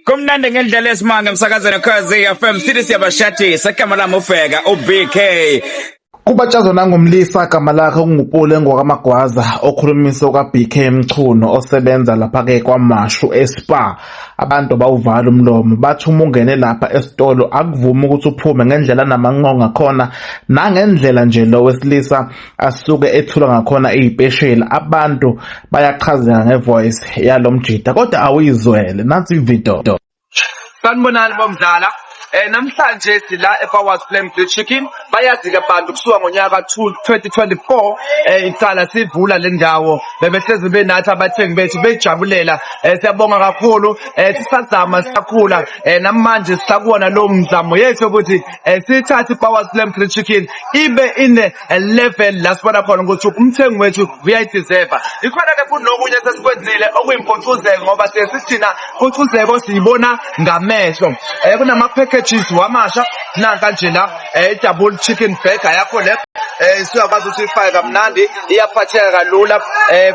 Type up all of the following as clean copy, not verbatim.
Kumnandi ngendlela esimanga emsakazweni Ukhozi FM sithi siyabashathisa igama lami uFeka uBK. Kubatshazwa nangumlisa gama lakhe kungupule ngwakamagwaza okhulumisa kwaBK Mchuno osebenza lapha-ke kwaMashu eSpa. Abantu bawuvala umlomo bathi uma ungene lapha esitolo akuvumi ukuthi uphume ngendlela namanqongo ngakhona nangendlela nje lo wesilisa asuke ethula ngakhona iy'pesheli. Abantu bayachazeka ngevoice yalo mjida kodwa awuyizwele. Nansi ividiyo. Sanibonani bomdlala. Namhlanje sila ePowers Flame Grilled Chicken. Bayazi ke abantu kusuka ngonyaka 2024 icala sivula le ndawo. Bebehlezi benathi abathengi bethu bejabulela. Siyabonga kakhulu. Sisazama siyakhula. Namanje sisakuona lo mzamo yethu ukuthi sithathe iPowers Flame Grilled Chicken ibe ine level la sibona khona ukuthi umthengi wethu uyayideserve. Ikhona ke futhi nokunye sesikwenzile okuyimpontuzeko ngoba sesithina impontuzeko siyibona ngamehlo. Kunama packages wamasha nanka nje la double chicken burger yakho le siyakwazi ukuthi ifake kamnandi iyaphatheka kalula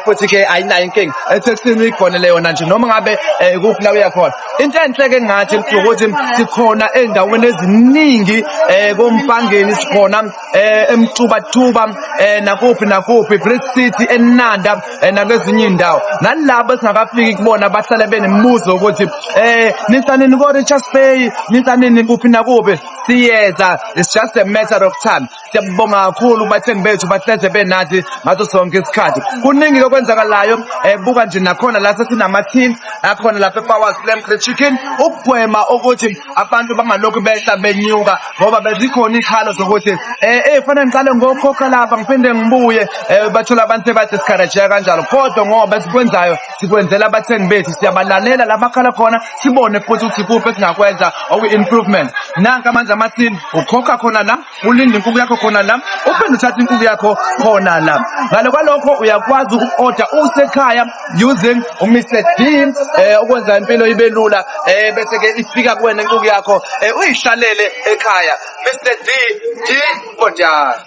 futhi ke ayinayo inkinga etheksini ikhona yona nje noma ngabe kuphi la uyakhona. Into enhle ke ngathi ukuthi sikhona endaweni eziningi kompangeni sikhona eMtubatuba nakuphi Bridge City eNanda nakwezinye indawo nalabo esingakafiki kubona bahlale benemibuzo ukuthi nisanini ko Richards Bay nisanini kuphi nakuphi siyeza. It's just a matter of time. Siyabonga kakhulu bathengi bethu bahleze benathi ngaso sonke isikhathi. Kuningi okwenzakalayo buka nje nakhona la sesinama team akhona lapha ePowers Flame Grilled Chicken ukugwema ukuthi abantu bangalokhu behla benyuka ngoba bezikhona ikhalo zokuthi fanele ngiqale ngokhokha lapha ngiphinde ngibuye bathola abantu sebathi sikharajeka kanjalo kodwa ngoba sikwenzayo sikwenzela abathengi bethu siyabalalela labakhala khona sibone futhi ukuthi kuphi esingakwenza oku-improvement. Nanka manje amathini ukhokha khona la ulinde inkukhu yakho khona la uphinde uthathe inkukhu yakho khona la. Ngalo kwalokho uyakwazi uku-order usekhaya using uMr D ukwenza impilo ibe lula bese ke ifika kuwena inkukhu yakho uyihlalele ekhaya. Mr D konjani?